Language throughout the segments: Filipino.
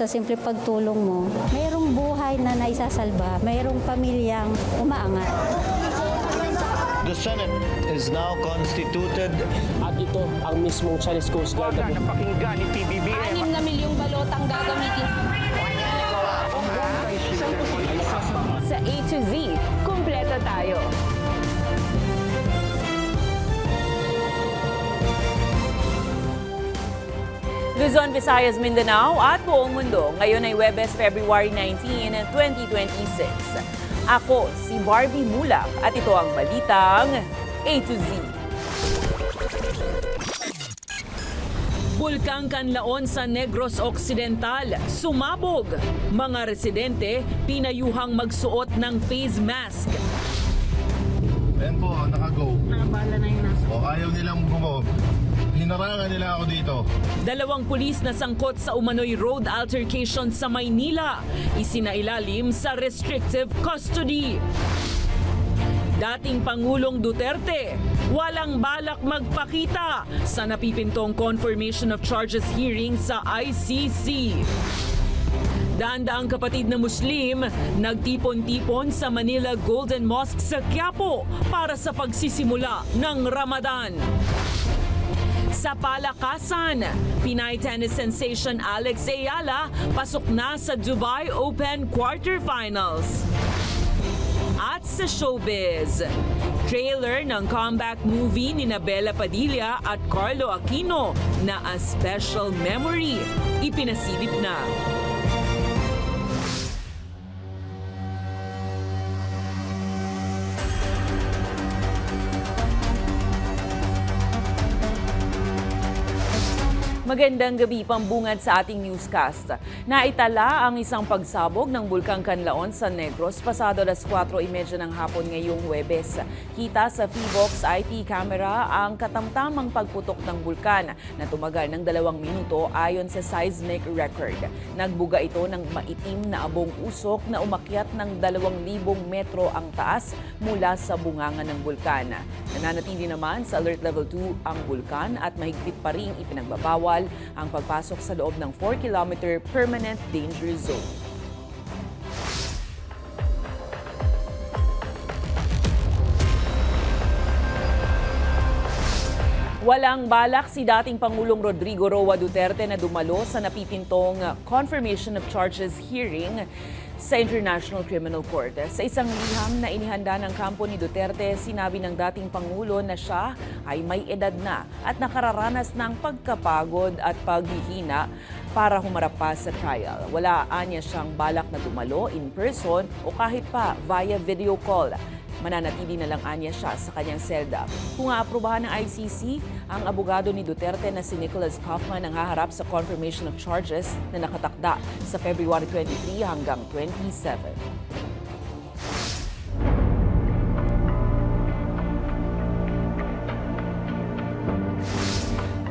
sa simple pagtulong mo, mayroong buhay na naisasalba, mayroong pamilyang umaangat. The Senate is now constituted. At ito ang mismong Chinese Coast Guard na napakinggan ni PBBM. 6 na milyong balot ang gagamitin. Sa A to Z, kumpleto tayo. Luzon, Visayas, Mindanao at buong mundo. Ngayon ay Huwebes, February 19, 2026. Ako si Barbie Mulak at ito ang balitang A to Z. Bulkang Kanlaon sa Negros Occidental, sumabog. Mga residente pinayuhang magsuot ng face mask. Ayan po, nakago. Nakabala na yung nasa. O ayaw nilang gumo. Hinarangan nila ako dito. 2 pulis na sangkot sa umano'y road altercation sa Maynila. Isinailalim sa restrictive custody. Dating Pangulong Duterte, walang balak magpakita sa napipintong confirmation of charges hearing sa ICC. Daan-daang kapatid na Muslim, nagtipon-tipon sa Manila Golden Mosque sa Quiapo para sa pagsisimula ng Ramadan. Sa palakasan, Pinay tennis sensation Alex Ayala pasok na sa Dubai Open quarterfinals. At sa showbiz, trailer ng comeback movie ni Bella Padilla at Carlo Aquino na A Special Memory ipinasilip na. Magandang gabi, pambungad sa ating newscast. Naitala ang isang pagsabog ng Bulkang Kanlaon sa Negros pasado alas 4:30 ng hapon ngayong Huwebes. Kita sa Feebox IP camera ang katamtamang pagputok ng bulkan na tumagal ng 2 minuto ayon sa seismic record. Nagbuga ito ng maitim na abong usok na umakyat ng 2,000 metro ang taas mula sa bungangan ng bulkan. Nananatili naman sa alert level 2 ang bulkan at mahigpit pa ring ipinagbabawal ang pagpasok sa loob ng 4-kilometer permanent danger zone. Walang balak si dating Pangulong Rodrigo Roa Duterte na dumalo sa napipintong confirmation of charges hearing sa International Criminal Court. Sa isang liham na inihanda ng kampo ni Duterte, sinabi ng dating Pangulo na siya ay may edad na at nakararanas ng pagkapagod at paghihina para humarap pa sa trial. Wala anya siyang balak na dumalo in person o kahit pa via video call. Mananatili na lang anya siya sa kanyang selda. Kung aaprubahan ng ICC, ang abogado ni Duterte na si Nicholas Kaufman ang haharap sa confirmation of charges na nakatakda sa February 23 hanggang 27.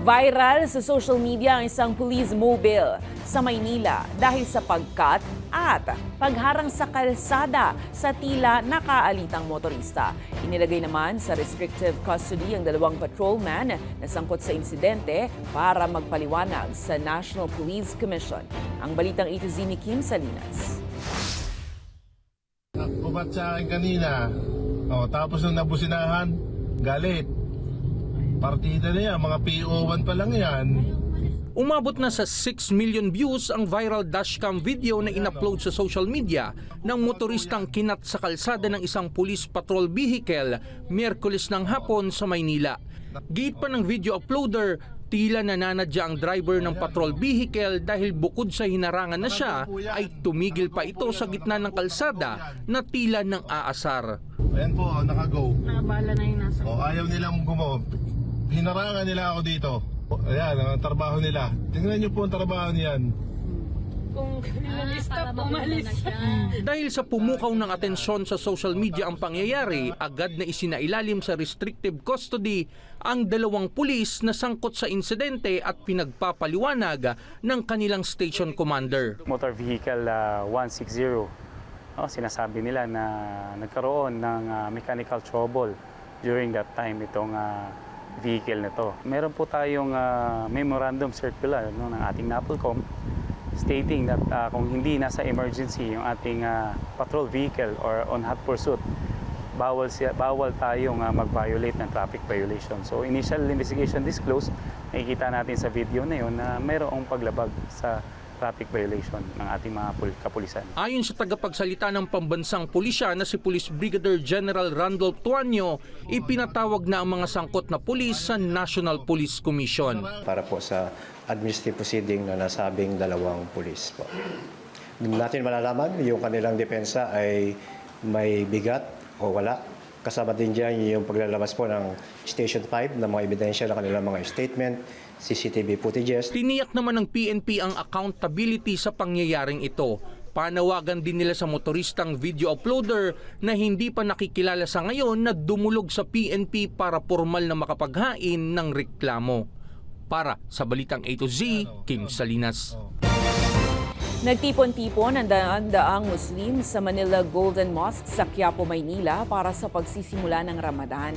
Viral sa social media ang isang police mobile sa Maynila dahil sa pagkat at pagharang sa kalsada sa tila nakaalitang motorista. Inilagay naman sa restrictive custody ang 2 patrolman na sangkot sa insidente para magpaliwanag sa National Police Commission. Ang balitang A to Z ni Kim Salinas. Kubat sa akin kanina. Tapos nung nabusinahan, galit. Partida na yan, mga PO1 pa lang yan. Umabot na sa 6 million views ang viral dashcam video na in-upload sa social media ng motoristang kinat sa kalsada ng isang police patrol vehicle Miyerkules ng hapon sa Maynila. Gate pa ng video uploader, tila nananadya ang driver ng patrol vehicle dahil bukod sa hinarangan na siya, ay tumigil pa ito sa gitna ng kalsada na tila ng aasar. Ayan po, nakago. Nakabala na yung nasa. O ayaw nilang gumo. Hinarangan nila ako dito. Ayan, ang trabaho nila. Tingnan niyo po ang trabaho niyan. Kung stop, umalis. Dahil sa pumukaw ng atensyon sa social media ang pangyayari, agad na isinailalim sa restrictive custody ang 2 pulis na sangkot sa insidente at pinagpapaliwanag ng kanilang station commander. Motor Vehicle 160, sinasabi nila na nagkaroon ng mechanical trouble during that time itong vehicle na to. Meron po tayong memorandum circular ng ating NAPOLCOM stating that kung hindi nasa emergency yung ating patrol vehicle or on hot pursuit, bawal tayong mag-violate ng traffic violation. So initial investigation disclosed, nakikita natin sa video na yun na mayroong paglabag sa traffic violation ng ating mga kapulisan. Ayon sa tagapagsalita ng pambansang pulisya na si Police Brigadier General Randolph Tuanyo, ipinatawag na ang mga sangkot na pulis sa National Police Commission. Para po sa administrative proceeding na nasabing dalawang pulis po. Natin malalaman yung kanilang depensa ay may bigat o wala. Kasama din dyan yung paglalabas po ng Station 5 ng mga ebidensya ng kanilang mga statement, CCTV footages. Tiniyak naman ng PNP ang accountability sa pangyayaring ito. Panawagan din nila sa motoristang video uploader na hindi pa nakikilala sa ngayon na dumulog sa PNP para formal na makapaghain ng reklamo. Para sa Balitang A to Z, Kim Salinas. Nagtipon-tipon ang daan-daang Muslim sa Manila Golden Mosque sa Quiapo, Maynila para sa pagsisimula ng Ramadan.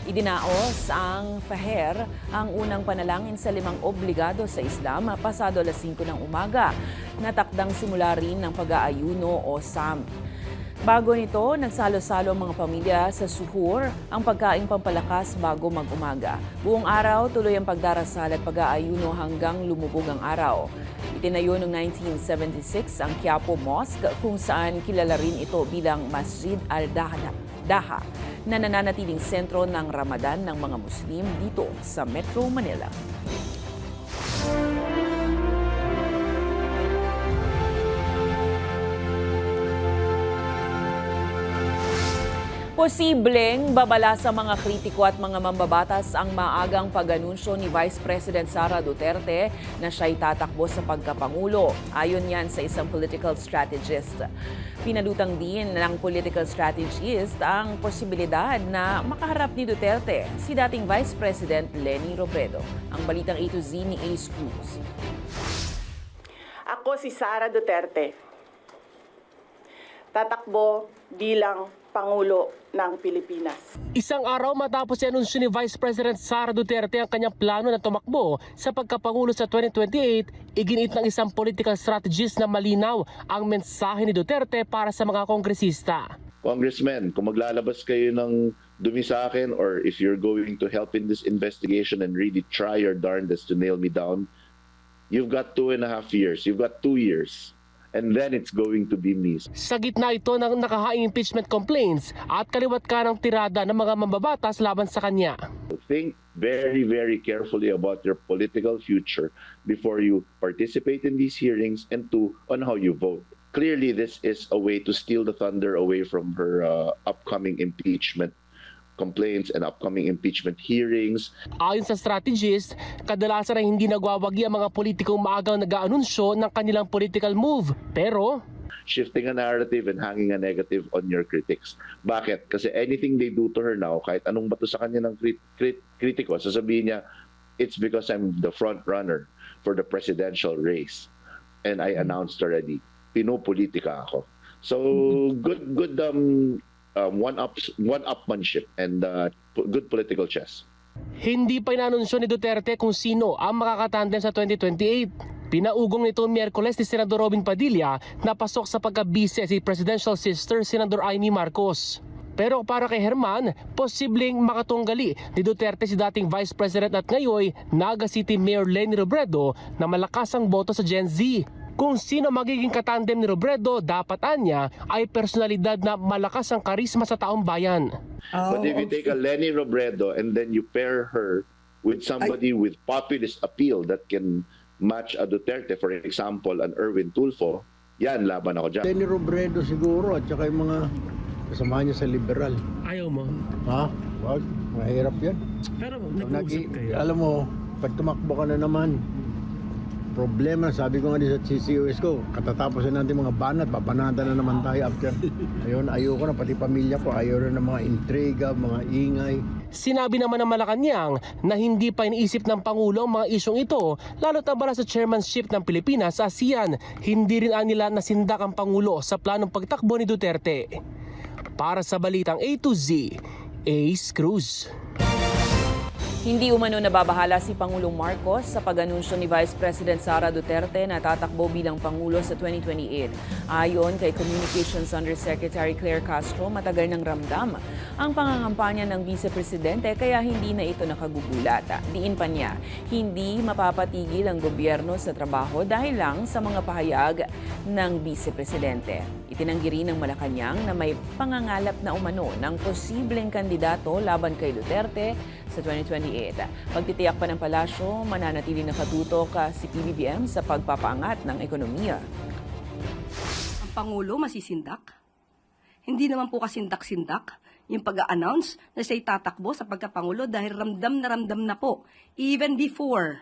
Idinaos ang Faher, ang unang panalangin sa 5 obligado sa Islam, pasado alas 5 ng umaga. Natakdang simula rin ng pag-aayuno o SAM. Bago nito, nagsalo-salo ang mga pamilya sa suhur, ang pagkaing pampalakas bago mag-umaga. Buong araw, tuloy ang pagdarasal at pag-aayuno hanggang lumubog ang araw. Itinayo noong 1976 ang Quiapo Mosque kung saan kilala rin ito bilang Masjid al-Daha na nananatiling sentro ng Ramadan ng mga Muslim dito sa Metro Manila. Posibleng babala sa mga kritiko at mga mambabatas ang maagang pag-anunsyo ni Vice President Sara Duterte na siya'y tatakbo sa pagkapangulo. Ayon yan sa isang political strategist. Pinalutang din ng political strategist ang posibilidad na makaharap ni Duterte si dating Vice President Leni Robredo. Ang Balitang A to Z ni Ace Cruz. Ako si Sara Duterte. Tatakbo bilang Pangulo ng Pilipinas. Isang araw matapos i-anunsyo ni Vice President Sara Duterte ang kanyang plano na tumakbo sa pagkapangulo sa 2028, iginiit ng isang political strategist na malinaw ang mensahe ni Duterte para sa mga kongresista. Congressman, kung maglalabas kayo ng dumi sa akin or if you're going to help in this investigation and really try your darndest to nail me down, you've got 2.5 years. You've got 2 years. And then it's going to be me. Sa gitna ito ng nakahaing impeachment complaints at kaliwat ka ng tirada ng mga mambabatas laban sa kanya. Think very, very carefully about your political future before you participate in these hearings and on how you vote. Clearly, this is a way to steal the thunder away from her upcoming impeachment complaints and upcoming impeachment hearings. Ayon sa strategist, kadalasan ay hindi nagwawagi ang mga politikong maagang nag-aanunsyo ng kanilang political move. Pero shifting a narrative and hanging a negative on your critics. Bakit? Kasi anything they do to her now, kahit anong bato sa kanya ng kritiko, sasabihin niya, it's because I'm the front runner for the presidential race. And I announced already, pinopolitika ako. So, good one-upmanship and good political chess. hindi pa inanunsyo ni Duterte kung sino ang makakatandem sa 2028. Pinaugong nito Miyerkules ni Senador Robin Padilla na pasok sa pagka-bise si Presidential Sister Senador Amy Marcos. Pero para kay Herman, posibleng makatunggali ni Duterte si dating Vice President at ngayon Naga City Mayor Leni Robredo na malakas ang boto sa Gen Z. Kung sino magiging katandem ni Robredo, dapat anya ay personalidad na malakas ang karisma sa taong bayan. But if you take a Leni Robredo and then you pair her with somebody with populist appeal that can match a Duterte, for example, an Erwin Tulfo, yan, laban ako dyan. Leni Robredo siguro at saka yung mga kasama niya sa liberal. Ayaw mo? Ha? Wag, mahirap yan. Pero nag-uusap kayo. Alam mo, pag tumakbo ka na naman, problema, sabi ko nga din sa CCOS ko, katatapos na natin mga banat, papanada na naman tayo after. Ayoko na, pati pamilya ko, ayaw na ng mga intriga, mga ingay. Sinabi naman ng Malacanang na hindi pa iniisip ng Pangulo ang mga isyong ito, lalo't abala sa chairmanship ng Pilipinas sa ASEAN. Hindi rin nila nasindak ang Pangulo sa planong pagtakbo ni Duterte. Para sa Balitang A to Z, Ace Cruz. Hindi umano nababahala si Pangulong Marcos sa pag-anunsyo ni Vice President Sara Duterte na tatakbo bilang Pangulo sa 2028. Ayon kay Communications Undersecretary Claire Castro, matagal nang ramdam ang pangangampanya ng Vice Presidente kaya hindi na ito nakagugulat. Diin pa niya, hindi mapapatigil ang gobyerno sa trabaho dahil lang sa mga pahayag ng Vice Presidente. Itinanggi rin ng Malacanang na may pangangalap na umano ng posibleng kandidato laban kay Duterte sa 2028. Pagtitiyak pa ng palasyo, mananatili nakatutok si PBBM sa pagpapaangat ng ekonomiya. Ang Pangulo masisindak? Hindi naman po kasindak-sindak yung pag-a-announce na siya'y tatakbo sa pagkapangulo dahil ramdam na po even before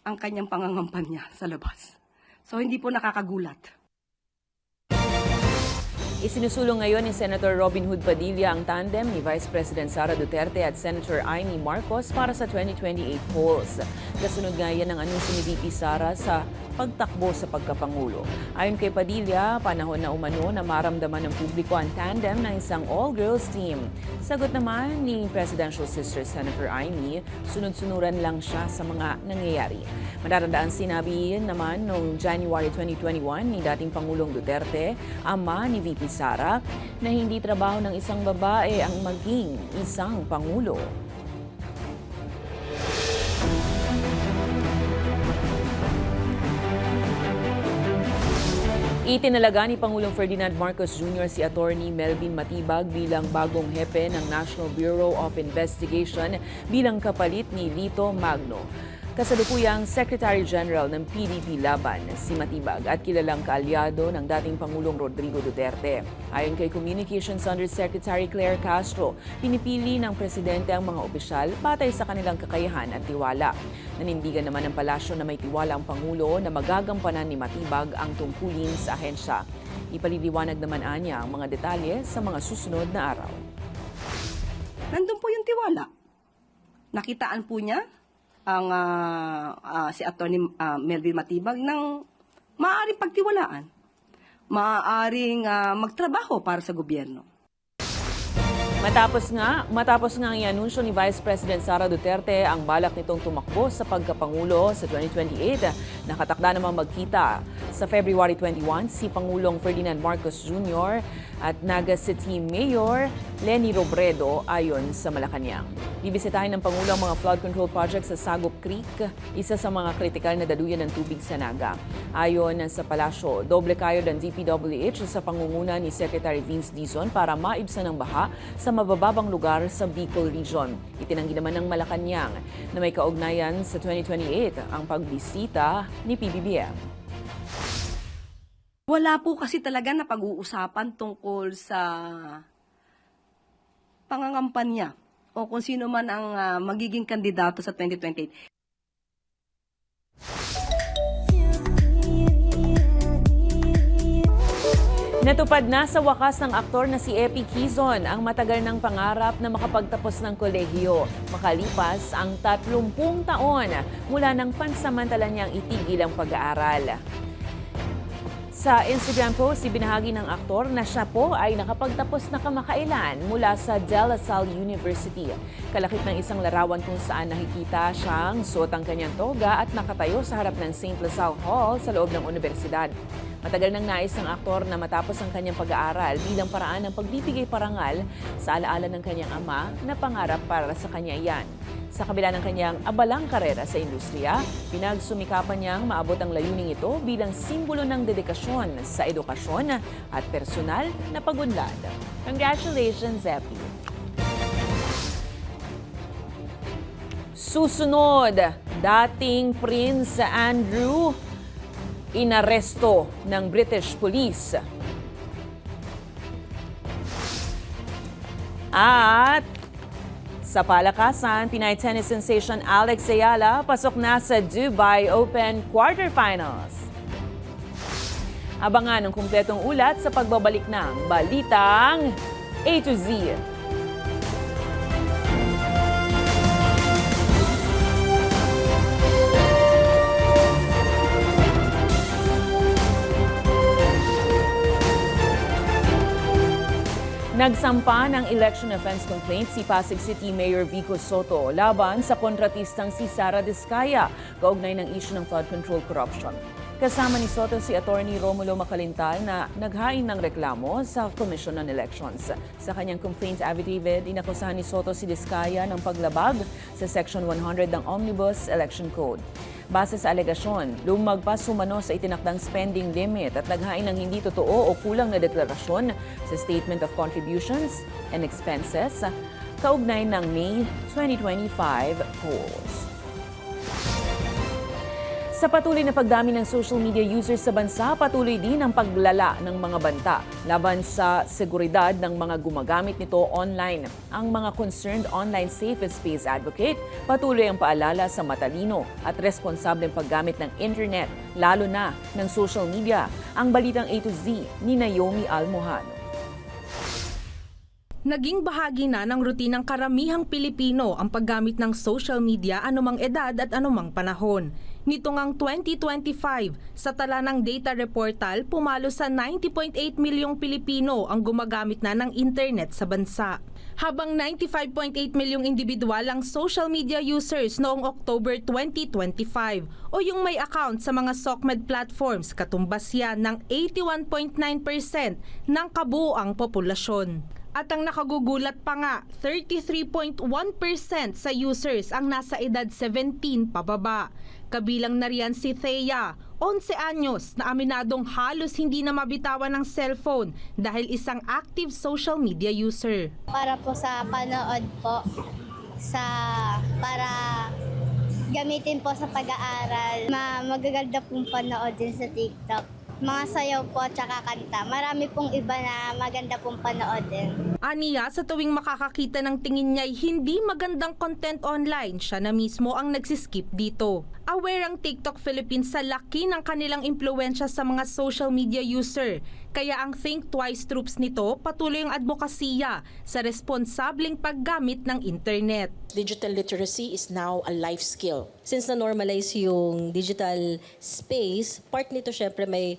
ang kanyang pangangampanya sa labas. So hindi po nakakagulat. Isinusulong ngayon ni Senator Robin Hood Padilla ang tandem ni Vice President Sara Duterte at Senator Amy Marcos para sa 2028 polls. Kasunod nga yan ang anunsyo ni VP Sara sa pagtakbo sa pagkapangulo. Ayon kay Padilla, panahon na umano na maramdaman ng publiko ang tandem ng isang all-girls team. Sagot naman ni Presidential Sister Senator Amy, sunod-sunuran lang siya sa mga nangyayari. Madarandaan sinabi naman noong January 2021 ni dating Pangulong Duterte, ama ni VP Sara, na hindi trabaho ng isang babae ang maging isang Pangulo. Itinalaga ni Pangulong Ferdinand Marcos Jr. si Attorney Melvin Matibag bilang bagong hepe ng National Bureau of Investigation bilang kapalit ni Lito Magno. Kasalukuyang Secretary General ng PDP Laban, si Matibag, at kilalang kaalyado ng dating Pangulong Rodrigo Duterte. Ayon kay Communications Undersecretary Claire Castro, pinipili ng Presidente ang mga opisyal batay sa kanilang kakayahan at tiwala. Nanindigan naman ng palasyo na may tiwala ang Pangulo na magagampanan ni Matibag ang tungkulin sa ahensya. Ipaliliwanag naman anya ang mga detalye sa mga susunod na araw. Nandun po yung tiwala. Nakitaan po niya ang si Atty. Melvin Matibag ng maaaring pagtiwalaan, maaaring magtrabaho para sa gobyerno. Matapos nga ang ianunsyo ni Vice President Sara Duterte ang balak nitong tumakbo sa pagkapangulo sa 2028, nakatakda namang magkita sa February 21 si Pangulong Ferdinand Marcos Jr. at Naga City Mayor Leni Robredo ayon sa Malacanang. Bibisitahin ng Pangulo ang mga flood control projects sa Sagop Creek, isa sa mga kritikal na daluyan ng tubig sa Naga. Ayon sa palasyo, doble kayod ang DPWH sa pangunguna ni Secretary Vince Dizon para maibsan ang baha sa mabababang lugar sa Bicol Region. Itinanggi naman ng Malacanang na may kaugnayan sa 2028 ang pagbisita ni PBBM. Wala po kasi talaga na pag-uusapan tungkol sa pangangampanya o kung sino man ang magiging kandidato sa 2028. Natupad na sa wakas ng aktor na si Epi Quizon ang matagal ng pangarap na makapagtapos ng kolehiyo. Makalipas ang 30 taon mula nang pansamantala niyang itigil ang pag-aaral. Sa Instagram post, ibinahagi ng aktor na siya po ay nakapagtapos na kamakailan mula sa De La Salle University. Kalakip ng isang larawan kung saan nakikita siyang suot ang kanyang toga at nakatayo sa harap ng St. La Salle Hall sa loob ng universidad. Matagal nang nais ng aktor na matapos ang kanyang pag-aaral bilang paraan ng pagbibigay parangal sa alaala ng kanyang ama na pangarap para sa kanya yan. Sa kabila ng kanyang abalang karera sa industriya, pinagsumikapan niyang maabot ang layuning ito bilang simbolo ng dedikasyon sa edukasyon at personal na pagunlad. Congratulations, Epi! Susunod, dating Prince Andrew inaresto ng British Police. At sa palakasan, Pinay tennis sensation Alex Ayala pasok na sa Dubai Open quarterfinals. Abangan ang kumpletong ulat sa pagbabalik ng Balitang A to Z. Nagsampa ng election offense complaint si Pasig City Mayor Vico Soto laban sa kontratistang si Sara Diskaya kaugnay ng issue ng flood control corruption. Kasama ni Soto si Attorney Romulo Macalintal na naghain ng reklamo sa Commission on Elections. Sa kanyang complaint affidavit, inakusahan ni Soto si Diskaya ng paglabag sa Section 100 ng Omnibus Election Code. Base sa alegasyon, lumagpas umano sa itinakdang spending limit at naghain ng hindi totoo o kulang na deklarasyon sa Statement of Contributions and Expenses kaugnay ng May 2025 polls. Sa patuloy na pagdami ng social media users sa bansa, patuloy din ang paglala ng mga banta laban sa seguridad ng mga gumagamit nito online. Ang mga concerned online safe space advocate, patuloy ang paalala sa matalino at responsableng paggamit ng internet, lalo na ng social media. Ang balitang A to Z ni Naomi Almohano. Naging bahagi na ng rutinang karamihang Pilipino ang paggamit ng social media anumang edad at anumang panahon. Nito ngang 2025, sa tala ng data reportal, pumalo sa 90.8 milyong Pilipino ang gumagamit na ng internet sa bansa. Habang 95.8 milyong individual ang social media users noong October 2025 o yung may account sa mga SOCMED platforms, katumbas yan ng 81.9% ng kabuuang populasyon. At ang nakagugulat pa nga, 33.1% sa users ang nasa edad 17 pababa. Kabilang na riyan si Thea, 11 anyos, na aminadong halos hindi na mabitawan ng cellphone dahil isang active social media user. Para po sa panood po, para gamitin po sa pag-aaral. Magaganda pong panood din sa TikTok. Mga sayaw po at saka kanta. Marami pong iba na maganda pong panoodin. Aniya, sa tuwing makakakita ng tingin niya'y hindi magandang content online, siya na mismo ang nagsiskip dito. Aware ang TikTok Philippines sa laki ng kanilang impluwensya sa mga social media user. Kaya ang Think Twice troops nito patuloy ang advokasya sa responsableng paggamit ng internet. Digital literacy is now a life skill. Since na-normalize yung digital space, part nito syempre may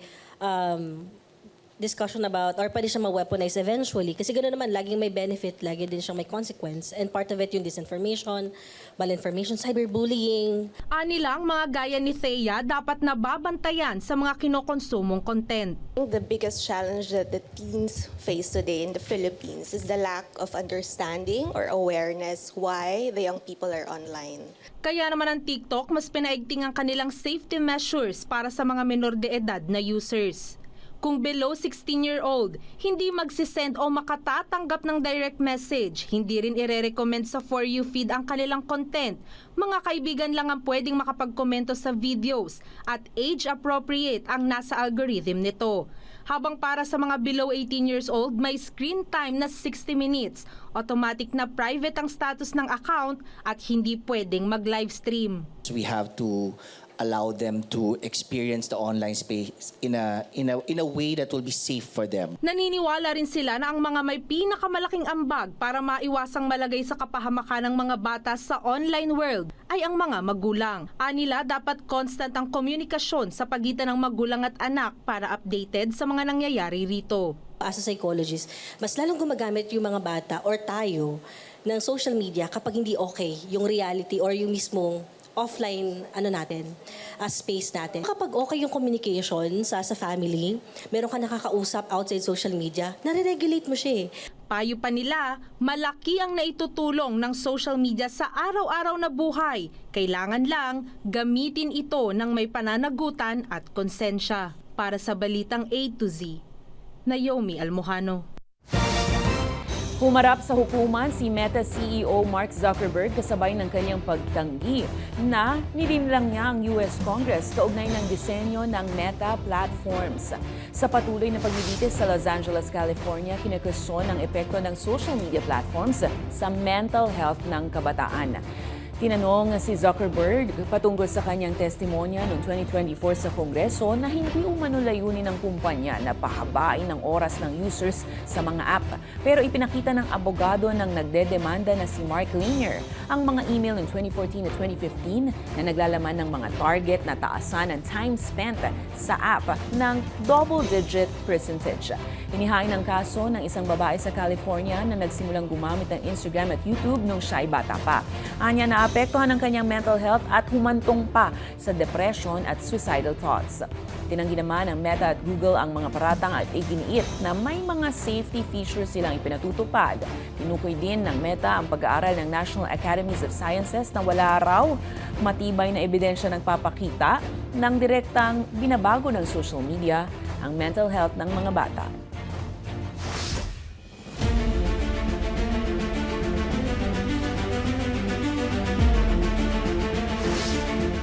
discussion about or pwede siya ma-weaponize eventually. Kasi gano'n naman, laging may benefit, lagi din siyang may consequence. And part of it yung disinformation, malinformation, cyberbullying. Anilang mga gaya ni Thea dapat nababantayan sa mga kinokonsumong content. The biggest challenge that the teens face today in the Philippines is the lack of understanding or awareness why the young people are online. Kaya naman ang TikTok mas pinaigting ang kanilang safety measures para sa mga menor de edad na users. Kung below 16-year-old, hindi magsisend o makatatanggap ng direct message, hindi rin ire-recommend sa For You feed ang kanilang content. Mga kaibigan lang ang pwedeng makapagkomento sa videos at age-appropriate ang nasa algorithm nito. Habang para sa mga below 18 years old, may screen time na 60 minutes. Automatic na private ang status ng account at hindi pwedeng mag-livestream. We have to allow them to experience the online space in a way that will be safe for them. Naniniwala rin sila na ang mga may pinakamalaking ambag para maiwasang malagay sa kapahamakan ng mga bata sa online world ay ang mga magulang. Anila, dapat constant ang komunikasyon sa pagitan ng magulang at anak para updated sa mga nangyayari rito. As a psychologist, mas lalong gumagamit yung mga bata or tayo ng social media kapag hindi okay yung reality or yung mismong offline space natin. Kapag okay yung communication sa family, meron ka nakakausap outside social media, nare-regulate mo siya eh. Payo pa nila, malaki ang naitutulong ng social media sa araw-araw na buhay. Kailangan lang gamitin ito ng may pananagutan at konsensya. Para sa Balitang A to Z, Naomi Almohano. Humarap sa hukuman si Meta CEO Mark Zuckerberg kasabay ng kanyang pagtanggi na nilinlang niya ang US Congress kaugnay ng disenyo ng Meta Platforms. Sa patuloy na paglilitis sa Los Angeles, California, kinakusyon ang epekto ng social media platforms sa mental health ng kabataan. Tinanong si Zuckerberg patungkol sa kanyang testimonya noong 2024 sa Kongreso na hindi umano layunin ng kumpanya na pahabain ng oras ng users sa mga app. Pero ipinakita ng abogado ng nagdedemanda na si Mark Lanier ang mga email noong 2014 at 2015 na naglalaman ng mga target na taasan ng time spent sa app ng double-digit percentage. Inihain ng kaso ng isang babae sa California na nagsimulang gumamit ng Instagram at YouTube nung siya ay bata pa. Anya na naapektuhan ang kanyang mental health at humantong pa sa depression at suicidal thoughts. Tinanggi naman ng Meta at Google ang mga paratang at iginiit na may mga safety features silang ipinatutupad. Tinukoy din ng Meta ang pag-aaral ng National Academies of Sciences na wala raw matibay na ebidensya nagpapakita ng direktang binabago ng social media ang mental health ng mga bata.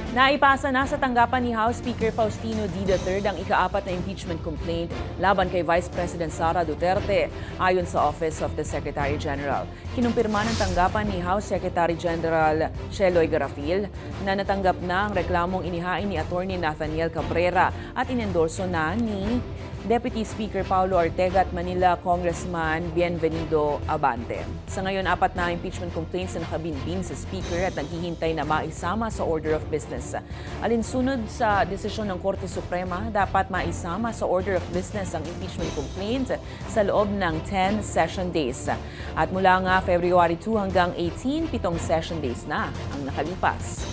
Naipasa na sa tanggapan ni House Speaker Faustino D. III ang ika-4 na impeachment complaint laban kay Vice President Sara Duterte ayon sa Office of the Secretary General. Kinumpirma ng tanggapan ni House Secretary General Sheloy Garafil na natanggap na ang reklamong inihain ni Atty. Nathaniel Cabrera at inendorso na ni Deputy Speaker Paulo Ortega at Manila Congressman Bienvenido Abante. Sa ngayon, 4 na impeachment complaints na nakabinbin sa Speaker at naghihintay na maisama sa order of business. Alinsunod sa desisyon ng Korte Suprema, dapat maisama sa order of business ang impeachment complaint sa loob ng 10 session days. At mula nga February 2 hanggang 18, 7 session days na ang nakalipas.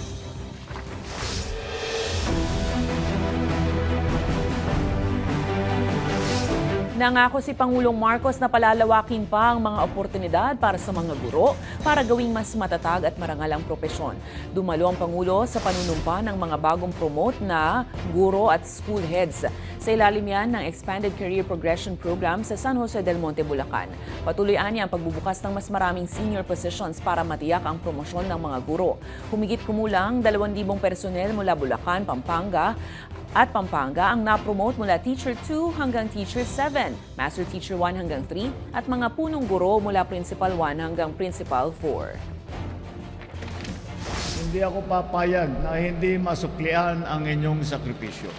Nangako si Pangulong Marcos na palalawakin pa ang mga oportunidad para sa mga guro para gawing mas matatag at marangal ang propesyon. Dumalo ang Pangulo sa panunumpa ng mga bagong promote na guro at school heads. Sa ilalim yan ng Expanded Career Progression Program sa San Jose del Monte, Bulacan. Patuloy niya ang pagbubukas ng mas maraming senior positions para matiyak ang promosyon ng mga guro. Humigit kumulang 2,000 personnel mula Bulacan, Pampanga ang na-promote mula Teacher 2 hanggang Teacher 7, Master Teacher 1 hanggang 3, at mga punong guro mula Principal 1 hanggang Principal 4. Hindi ako papayag na hindi masuklian ang inyong sakripisyo.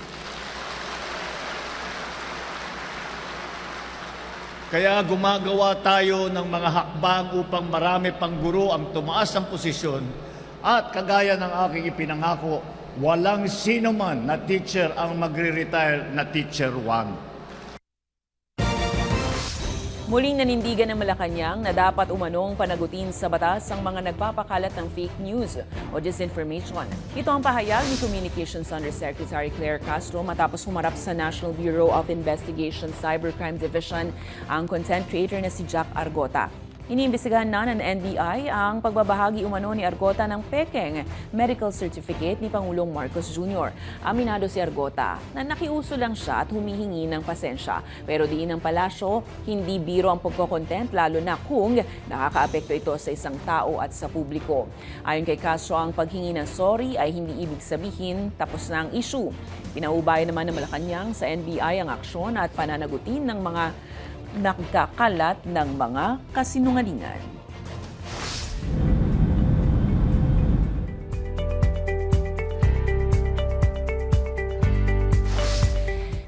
Kaya gumagawa tayo ng mga hakbang upang marami pang guro ang tumaas ang posisyon at kagaya ng aking ipinangako, walang sino man na teacher ang magre-retire na Teacher 1. Muling nanindigan ng Malacanang na dapat umanong panagutin sa batas ang mga nagpapakalat ng fake news o disinformation. Ito ang pahayag ni Communications Undersecretary Claire Castro matapos humarap sa National Bureau of Investigation Cybercrime Division ang content creator na si Jack Argota. Iniimbestigahan na ng NBI ang pagbabahagi umano ni Argota ng pekeng medical certificate ni Pangulong Marcos Jr. Aminado si Argota na nakiuso lang siya at humihingi ng pasensya. Pero diin ng palasyo, hindi biro ang pagkocontent lalo na kung nakakaapekto ito sa isang tao at sa publiko. Ayon kay Castro, ang paghingi ng sorry ay hindi ibig sabihin tapos na ang issue. Pinaubayan naman ng Malacanang sa NBI ang aksyon at pananagutin ng mga nakakalat ng mga kasinungalingan.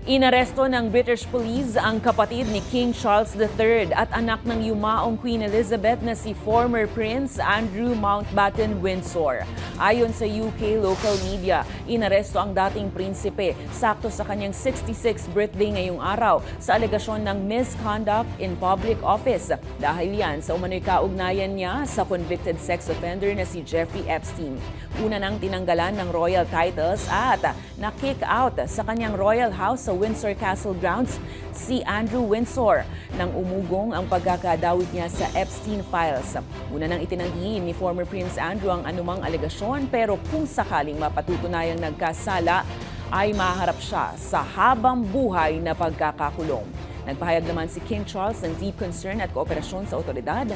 Inaresto ng British Police ang kapatid ni King Charles III at anak ng yumaong Queen Elizabeth na si former Prince Andrew Mountbatten Windsor. Ayon sa UK local media, inaresto ang dating prinsipe sakto sa kanyang 66th birthday ngayong araw sa alegasyon ng misconduct in public office. Dahil yan sa umano'y kaugnayan niya sa convicted sex offender na si Jeffrey Epstein. Una nang tinanggalan ng royal titles at na-kick out sa kanyang royal house sa Windsor Castle grounds si Andrew Windsor nang umugong ang pagkakadawit niya sa Epstein files. Una nang itinanggi ni former Prince Andrew ang anumang alegasyon pero kung sakaling mapatutunayang nagkasala ay maharap siya sa habang buhay na pagkakakulong. Nagpahayag naman si King Charles ng deep concern at kooperasyon sa otoridad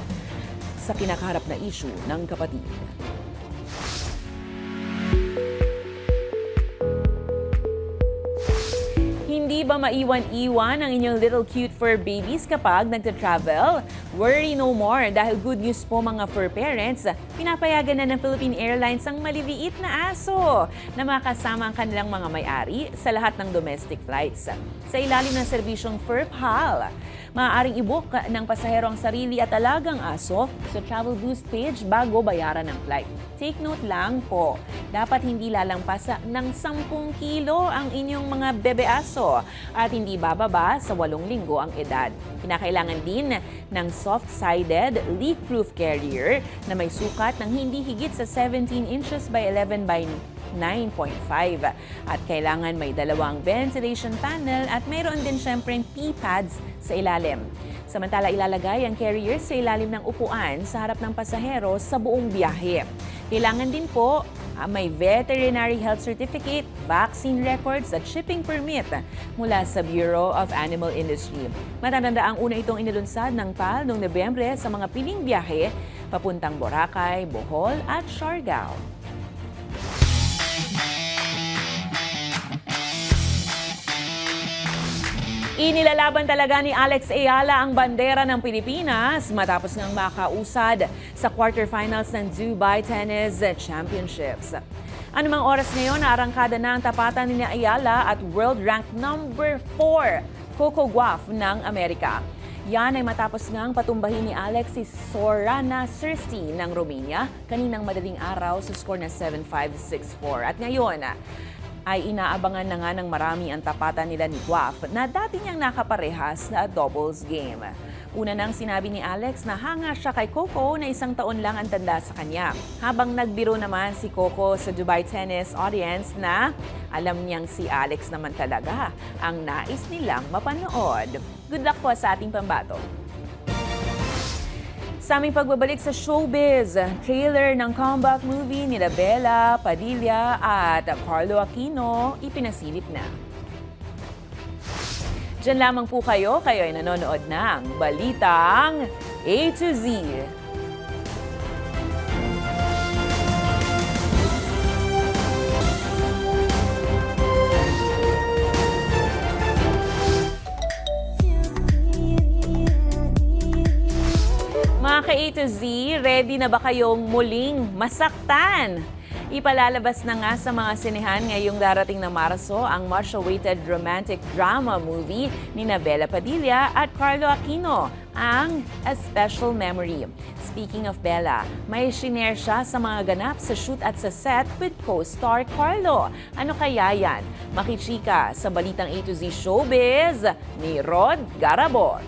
sa kinakaharap na issue ng kapatid. Hindi Hindi ba maiwan-iwan ang inyong little cute fur babies kapag nagta-travel? Worry no more dahil good news po mga fur parents, pinapayagan na ng Philippine Airlines ang maliliit na aso na makasama ang kanilang mga may-ari sa lahat ng domestic flights. Sa ilalim ng serbisyong FurPal, maaaring i-book ng pasahero ang sarili at alagang aso sa Travel Boost page bago bayaran ng flight. Take note lang po, dapat hindi lalampas ng 10 kilo ang inyong mga bebe aso at hindi bababa sa 8 linggo ang edad. Kinakailangan din ng soft-sided, leak-proof carrier na may sukat ng hindi higit sa 17 inches by 11 by 9.5 at kailangan may 2 ventilation panel at mayroon din syempre P-pads sa ilalim. Samantala ilalagay ang carrier sa ilalim ng upuan sa harap ng pasahero sa buong biyahe. Kailangan din po may veterinary health certificate, vaccine records at shipping permit mula sa Bureau of Animal Industry. Matatanda ang una itong inilunsad ng PAL noong Nobyembre sa mga piling biyahe papuntang Boracay, Bohol at Siargao. Inilalaban talaga ni Alex Ayala ang bandera ng Pilipinas matapos ngang makausad sa quarterfinals ng Dubai Tennis Championships. Anumang oras ngayon, naarangkada na ang tapatan ni Ayala at world rank number 4, Coco Gauff ng Amerika. Yan ay matapos ngang patumbahin ni Alex si Sorana Sirsti ng Romania kaninang madaling araw sa score na 7-5, 6-4. At ngayon, ay inaabangan na nga ng marami ang tapatan nila ni Gauff na dati niyang nakaparehas na doubles game. Una nang sinabi ni Alex na hanga siya kay Coco na 1 taon lang ang tanda sa kanya. Habang nagbiro naman si Coco sa Dubai Tennis audience na alam niyang si Alex naman talaga ang nais nilang mapanood. Good luck po sa ating pambato. Sa aming pagbabalik sa showbiz, trailer ng comeback movie ni Bella Padilla at Carlo Aquino ipinasilip na. Diyan lamang po kayo ay nanonood ng Balitang A to Z. Mga ka-A to Z, ready na ba kayong muling masaktan? Ipalalabas na nga sa mga sinehan ngayong darating na Marso ang much-awaited romantic drama movie ni Bella Padilla at Carlo Aquino, ang A Special Memory. Speaking of Bella, may shinare siya sa mga ganap sa shoot at sa set with co-star Carlo. Ano kaya yan? Makichika sa Balitang A to Z Showbiz ni Rod Garabon.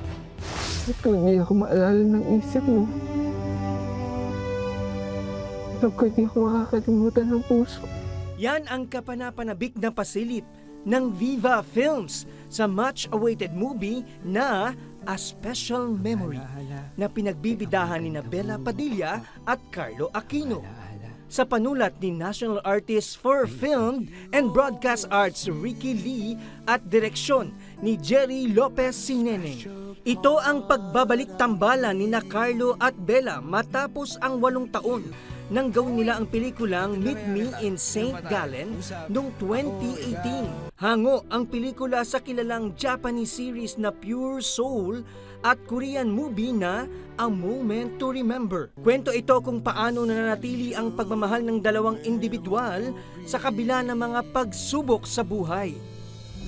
Ito, hindi ako maalala ng isip mo. Alam ko, hindi ako makakalimutan ng puso. Yan ang kapanapanabik na pasilip ng Viva Films sa much-awaited movie na A Special Memory na pinagbibidahan ni Bella Padilla at Carlo Aquino. Sa panulat ni National Artist for Film and Broadcast Arts Ricky Lee at direksyon ni Jerry Lopez Sineneng. Ito ang pagbabalik tambalan ni Carlo at Bella matapos ang 8 taon nang gawin nila ang pelikulang Meet Me in St. Gallen noong 2018. Hango ang pelikula sa kilalang Japanese series na Pure Soul at Korean movie na A Moment to Remember. Kwento ito kung paano nananatili ang pagmamahal ng dalawang individual sa kabila ng mga pagsubok sa buhay.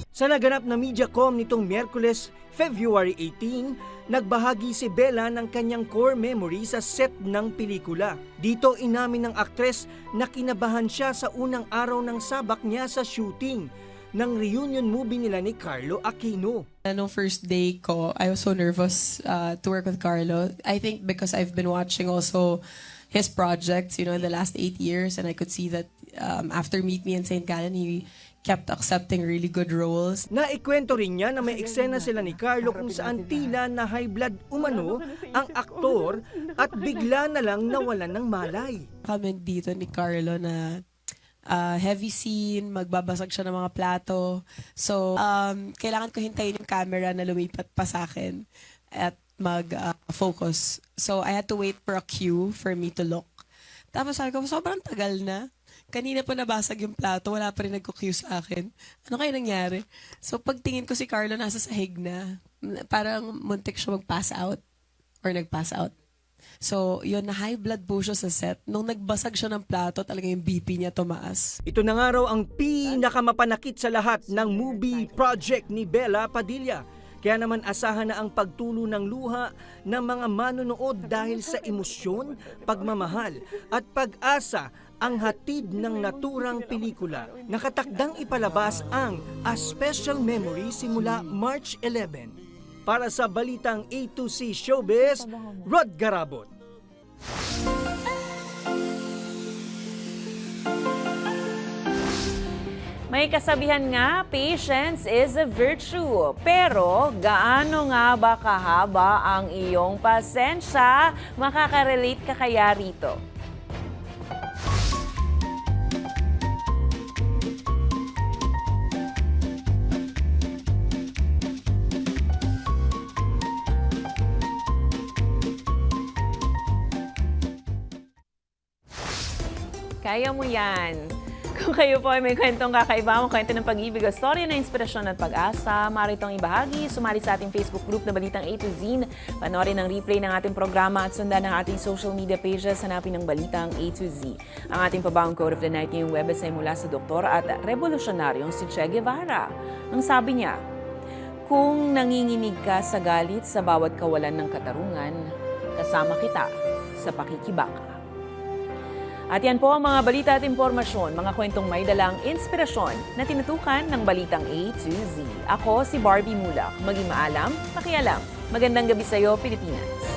Sa naganap na MediaCom nitong Miyerkules, February 18, nagbahagi si Bella ng kanyang core memory sa set ng pelikula. Dito inamin ng aktres na kinabahan siya sa unang araw ng sabak niya sa shooting ng reunion movie nila ni Carlo Aquino. Nung first day ko, I was so nervous to work with Carlo. I think because I've been watching also his projects, in the last 8 years, and I could see that after Meet Me in St. Gallen, he kept accepting really good roles. Naikwento rin niya na may eksena sila ni Carlo kung saan tila na high blood umano ang aktor at bigla na lang nawalan ng malay. Kami dito ni Carlo na heavy scene, magbabasag siya ng mga plato. So, kailangan ko hintayin yung camera na lumipat pa sa akin at mag-focus. So, I had to wait for a cue for me to look. Tapos sabi ko, sobrang tagal na. Kanina pa nabasag yung plato, wala pa rin nagko-cue sa akin. Ano kaya nangyari? So pagtingin ko si Carlo nasa sahig na. Parang muntik siya mag-pass out or nag-pass out. So, yun, na high blood po siya sa set. Nung nagbasag siya ng plato, talaga yung BP niya tumaas. Ito na nga raw ang pinakamapanakit sa lahat ng movie project ni Bella Padilla. Kaya naman asahan na ang pagtulo ng luha ng mga manonood dahil sa emosyon, pagmamahal at pag-asa ang hatid ng naturang pelikula. Nakatakdang ipalabas ang A Special Memory simula March 11. Para sa Balitang A to Z Showbiz, Rod Garabot. May kasabihan nga, patience is a virtue. Pero gaano nga ba kahaba ang iyong pasensya? Makaka-relate ka kaya rito? Kaya mo yan. Kung kayo po ay may kwentong kakaiba, kwento ng pag-ibig o storya na inspirasyon at pag-asa, maaari itong ibahagi, sumali sa ating Facebook group na Balitang A to Z, panoorin ang replay ng ating programa at sundan ang ating social media pages, hanapin ng Balitang A to Z. Ang ating pabawang quote of the night ngayong Webes ay mula sa doktor at revolusyonaryong si Che Guevara. Ang sabi niya, kung nanginginig ka sa galit sa bawat kawalan ng katarungan, kasama kita sa pakikibaka. At yan po ang mga balita at impormasyon, mga kwentong may dalang inspirasyon na tinutukan ng Balitang A to Z. Ako si Barbie Mulak. Maging maalam, pakialam. Magandang gabi sa iyo, Pilipinas.